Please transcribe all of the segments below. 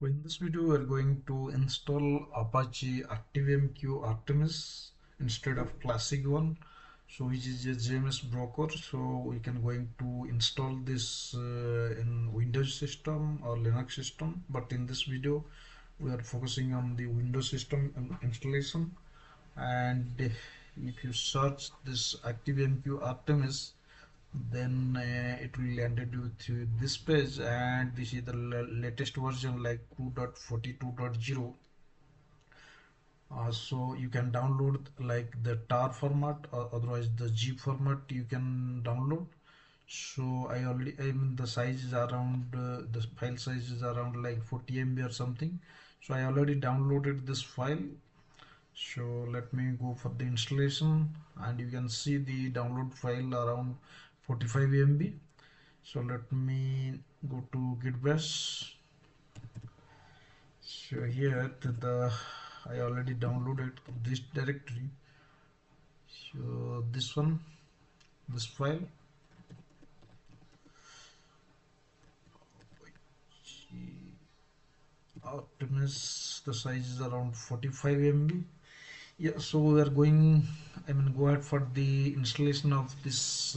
In this video, we are going to install Apache ActiveMQ Artemis instead of classic one, so which is a JMS broker. So we can going to install this in Windows system or Linux system. But in this video, we are focusing on the Windows system installation. And if you search this ActiveMQ Artemis, then it will landed you to this page, and this is the latest version like 2.42.0. So you can download like the tar format, or otherwise the zip format you can download. So I mean the size is around the file size is around like 40 MB or something. So I already downloaded this file. So let me go for the installation, and you can see the download file around 45 MB. So let me go to git bash. So here I already downloaded this directory. So this file, Artemis, the size is around 45 MB. Yeah, so we are going, go ahead for the installation of this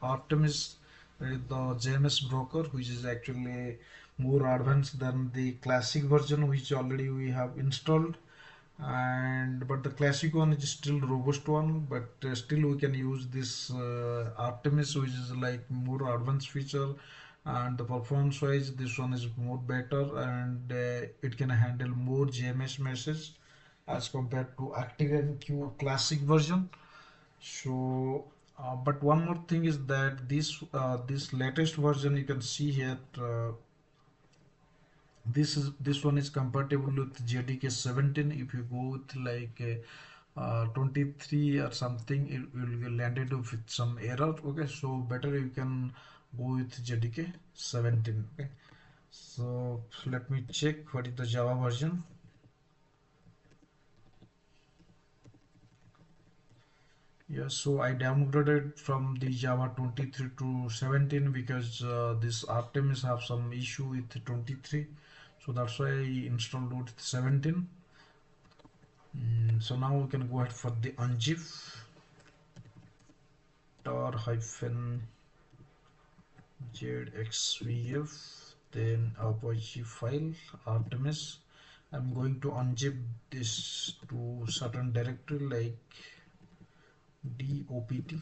Artemis, the JMS broker, which is actually more advanced than the classic version, which already we have installed. And but the classic one is still robust one, but still we can use this Artemis, which is like more advanced feature, and the performance wise this one is more better, and it can handle more JMS message as compared to ActiveMQ classic version. So but one more thing is that this latest version you can see here, this one is compatible with JDK 17. If you go with like 23 or something, it will be landed with some error. Okay, so better you can go with JDK 17. Okay, so let me check what is the Java version. Yeah, so I downloaded from the Java 23 to 17 because this Artemis have some issue with 23, so that's why I installed with 17. So now we can go ahead for the unzip tar hyphen zxvf, then Apache file Artemis. I'm going to unzip this to certain directory like dopt.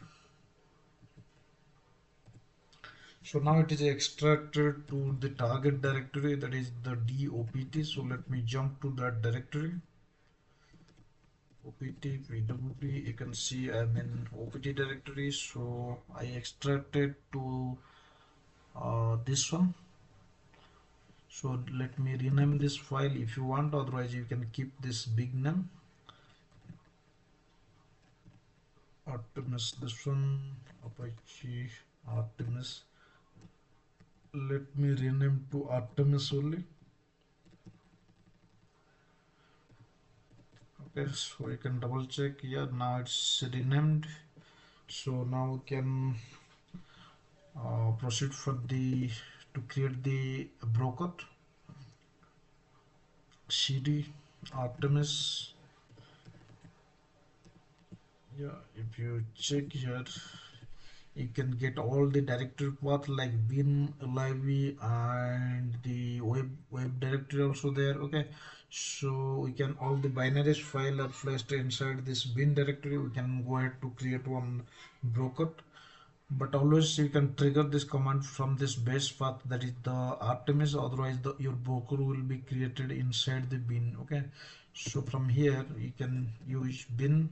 So now it is extracted to the target directory, that is the dopt. So let me jump to that directory. opt pwd, you can see I'm in opt directory, so I extracted to this one. So let me rename this file if you want, otherwise you can keep this big name Artemis, this one Apache Artemis. Let me rename to Artemis only. Okay, so you can double check here. Now it's renamed. So now we can proceed for the to create the broker. cd Artemis. Yeah, if you check here, you can get all the directory path like bin, live, and the web directory also there. Okay, so we can, all the binaries file are flashed inside this bin directory. We can go ahead to create one broker, but always you can trigger this command from this base path, that is the Artemis, otherwise your broker will be created inside the bin. Okay, so from here you can use bin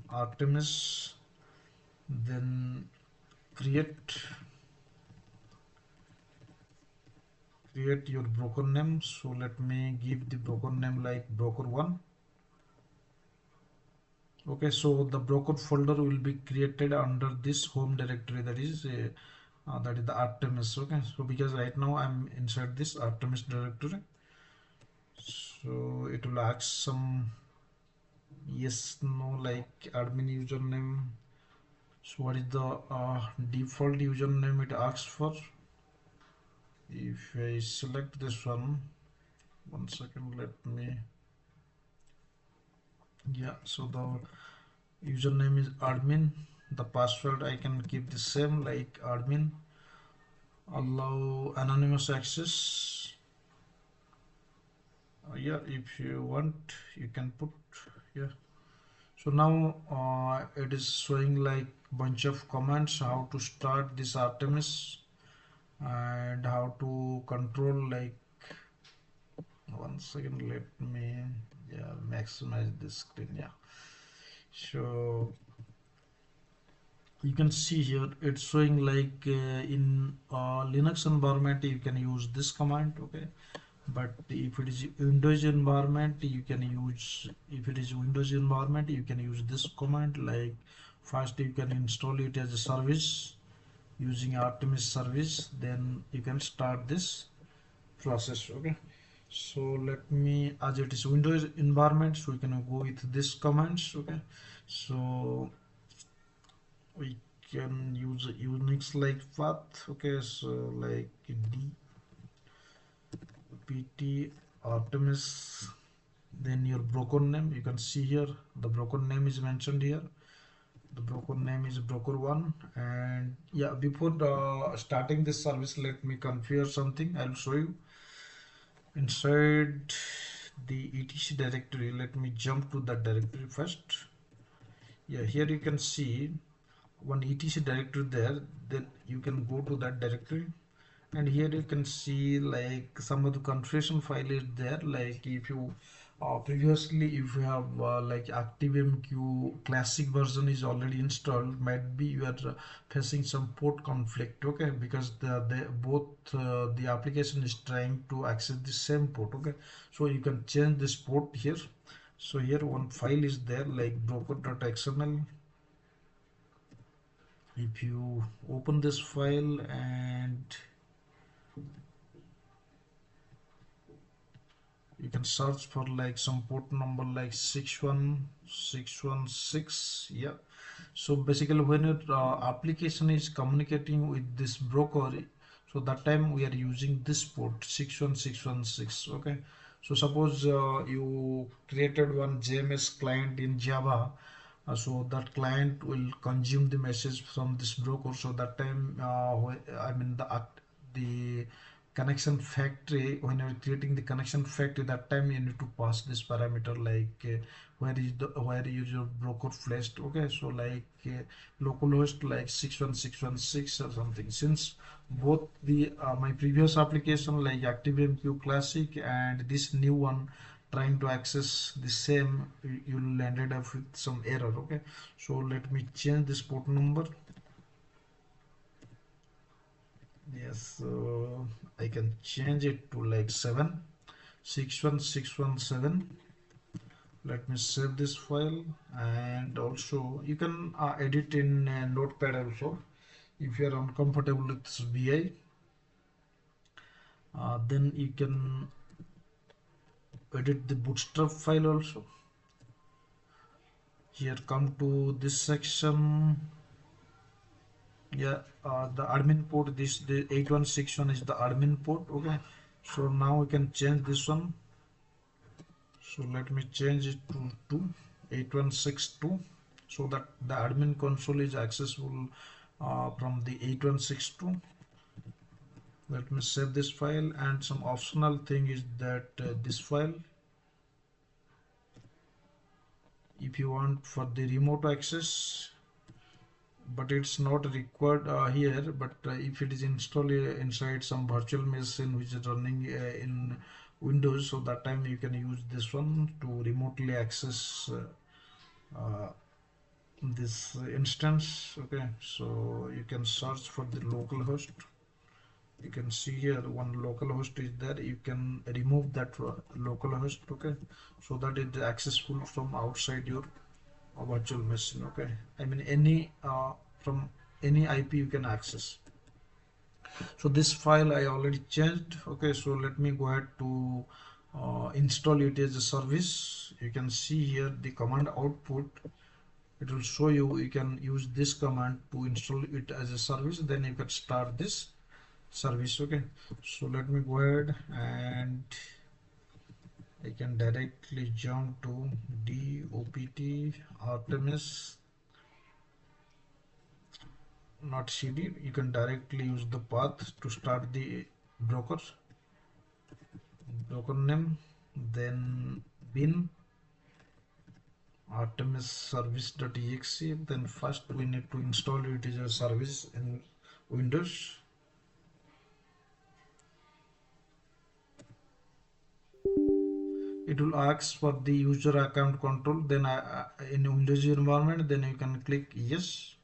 Artemis, then create your broker name. So let me give the broker name like broker1. Okay, so the broker folder will be created under this home directory, that is the Artemis. Okay, so because right now I'm inside this Artemis directory, so it will ask some yes no like admin username. So what is the default username it asks for? If I select this one, One second, let me. Yeah, so the username is admin. The password I can keep the same like admin. Allow anonymous access. Yeah, if you want, you can put. Yeah. So now it is showing like bunch of commands how to start this Artemis and how to control like. One second, let me maximize this screen. Yeah. So you can see here it's showing like in Linux environment you can use this command, okay, but if it is Windows environment you can use, if it is Windows environment you can use this command. Like first you can install it as a service using Artemis service, then you can start this process, okay. So let me, as it is Windows environment, so we can go with this commands, okay. So we can use a Unix like path, okay. So like dpt Artemis, then your broker name, you can see here the broker name is mentioned here. The broker name is broker1. And yeah, before starting this service, let me configure something. I'll show you inside the etc directory. Let me jump to that directory first. Yeah, here you can see one etc directory there, then you can go to that directory, and here you can see like some of the configuration file is there. Like if you previously if you have like ActiveMQ classic version is already installed, might be you are facing some port conflict, okay, because the both the application is trying to access the same port, okay. So you can change this port here. So here one file is there like broker.xml. If you open this file and you can search for like some port number like 61616. Yeah, so basically when your application is communicating with this broker, so that time we are using this port 61616, okay. So suppose you created one JMS client in Java, so that client will consume the message from this broker. So that time I mean the connection factory, when you're creating the connection factory, that time you need to pass this parameter like where is your broker placed, okay. So like localhost like 61616 or something. Since both the my previous application like ActiveMQ Classic and this new one trying to access the same, you'll ended up with some error, okay. So let me change this port number. Yes, so I can change it to like 7 61617. Let me save this file, and also you can edit in Notepad also if you are uncomfortable with this VI. Then you can edit the bootstrap file also. Here come to this section. Yeah, the admin port, this the 8161 is the admin port, okay. So now we can change this one. So let me change it to 8162, so that the admin console is accessible from the 8162. Let me save this file, and some optional thing is that this file, if you want for the remote access, but it's not required here, but if it is installed inside some virtual machine which is running in Windows, so that time you can use this one to remotely access this instance, okay. So you can search for the local host. You can see here one local host is there. You can remove that local host, okay, so that it is accessible from outside your virtual machine, okay. I mean any from any IP you can access. So this file I already changed, okay. So let me go ahead to install it as a service. You can see here the command output, it will show you can use this command to install it as a service, then you can start this service, okay. So let me go ahead and I can directly jump to DOPT Artemis, not CD. You can directly use the path to start the broker name, then bin Artemis service.exe. Then first we need to install it as a service in Windows. It will ask for the user account control. Then in Windows environment, then you can click yes.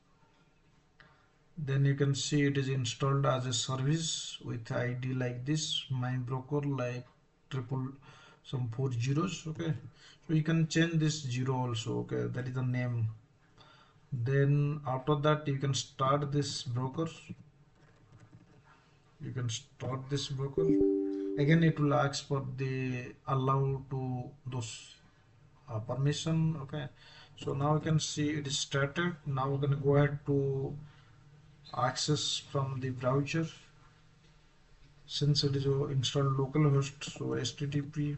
Then you can see it is installed as a service with ID like this, my broker like triple some 4 zeros. Okay, so you can change this zero also. Okay, that is the name. Then after that you can start this broker. You can start this broker. Again it will ask for the allow to those permission. Okay, so now you can see it is started. Now we're gonna go ahead to access from the browser. Since it is installed localhost, so http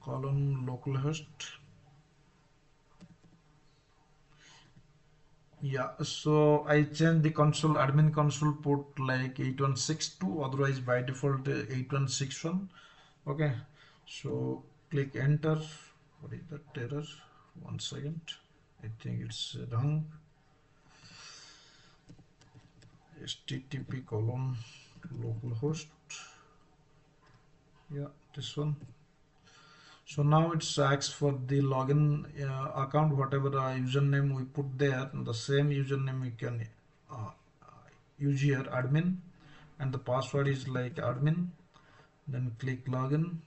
colon localhost. Yeah, so I changed the console admin console port like 8162, otherwise by default 8161. Okay, so click enter. What is that error? One second, I think it's wrong. http colon localhost. Yeah, this one. So now it's asks for the login account, whatever username we put there, the same username you can uh, use here, admin, and the password is like admin. Then click login.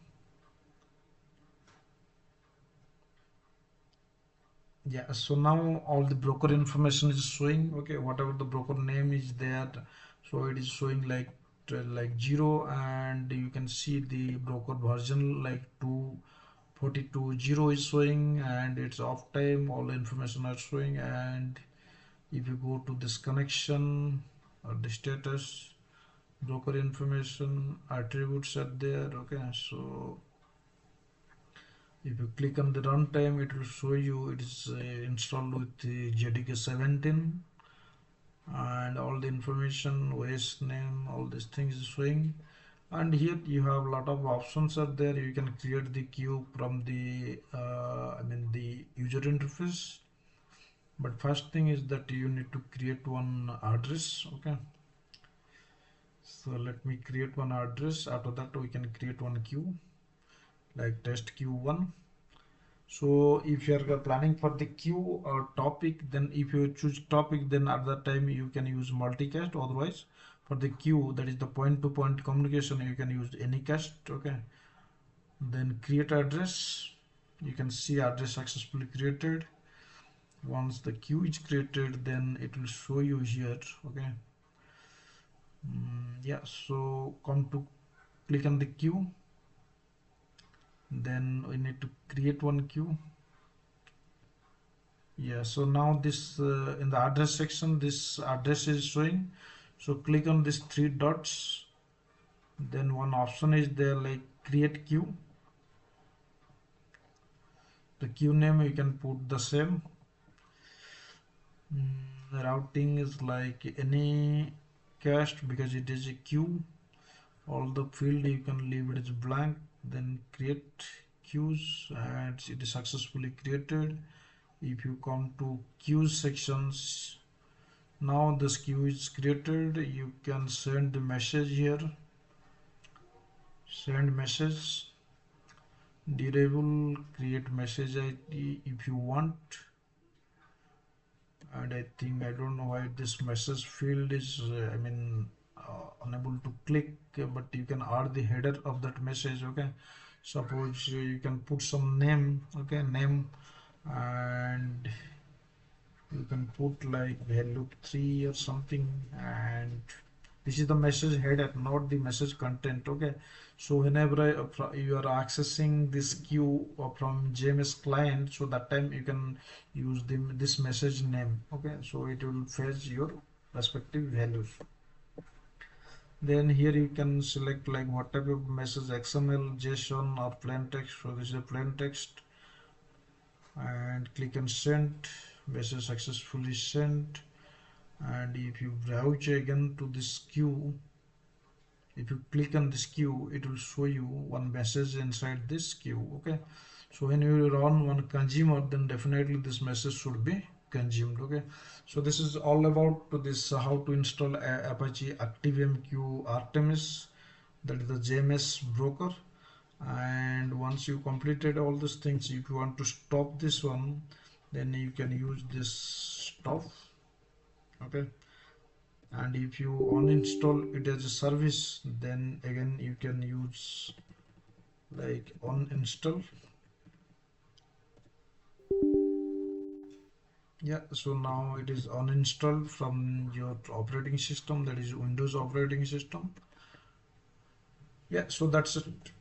Yeah, so now all the broker information is showing. Okay, whatever the broker name is there, so it is showing like 0, and you can see the broker version like 242.0 is showing, and it's off time, all the information are showing. And if you go to this connection or the status, broker information attributes are there. Okay, so if you click on the runtime, it will show you it is installed with the JDK 17, and all the information, OS name, all these things is showing. And here you have a lot of options are there. You can create the queue from the the user interface. But first thing is that you need to create one address. Okay, so let me create one address. After that we can create one queue like test q1. So if you are planning for the queue or topic, then if you choose topic, then at that time you can use multicast. Otherwise for the queue, that is the point to point communication, you can use any cast. Okay, then create address. You can see address successfully created. Once the queue is created, then it will show you here. Okay, yeah, so come to click on the queue. Then we need to create one queue. Yeah, so now this in the address section, this address is showing. So click on these three dots. Then one option is there like create queue. The queue name you can put the same. Routing is like any cast because it is a queue. All the field you can leave it as blank. Then create queues, and it is successfully created. If you come to queues sections, now this queue is created. You can send the message here. Send message. Durable create message ID if you want. And I think I don't know why this message field is unable to click, but you can add the header of that message. Okay, suppose you can put some name. Okay, name, and you can put like value 3 or something, and this is the message header, not the message content. Okay, so whenever you are accessing this queue from JMS client, so that time you can use this message name. Okay, so it will fetch your respective values. Then here you can select like what type of message, XML, JSON or plain text. So this is a plain text, and click on send. Message successfully sent. And if you browse again to this queue, if you click on this queue, it will show you one message inside this queue. Okay, so when you run one consumer, then definitely this message should be consumed. Okay, so this is all about to this how to install Apache ActiveMQ Artemis, that is the JMS broker. And once you completed all these things, if you want to stop this one, then you can use this stop. Okay, and if you uninstall it as a service, then again you can use like uninstall. Yeah, so now it is uninstalled from your operating system, that is Windows operating system. Yeah, so that's it.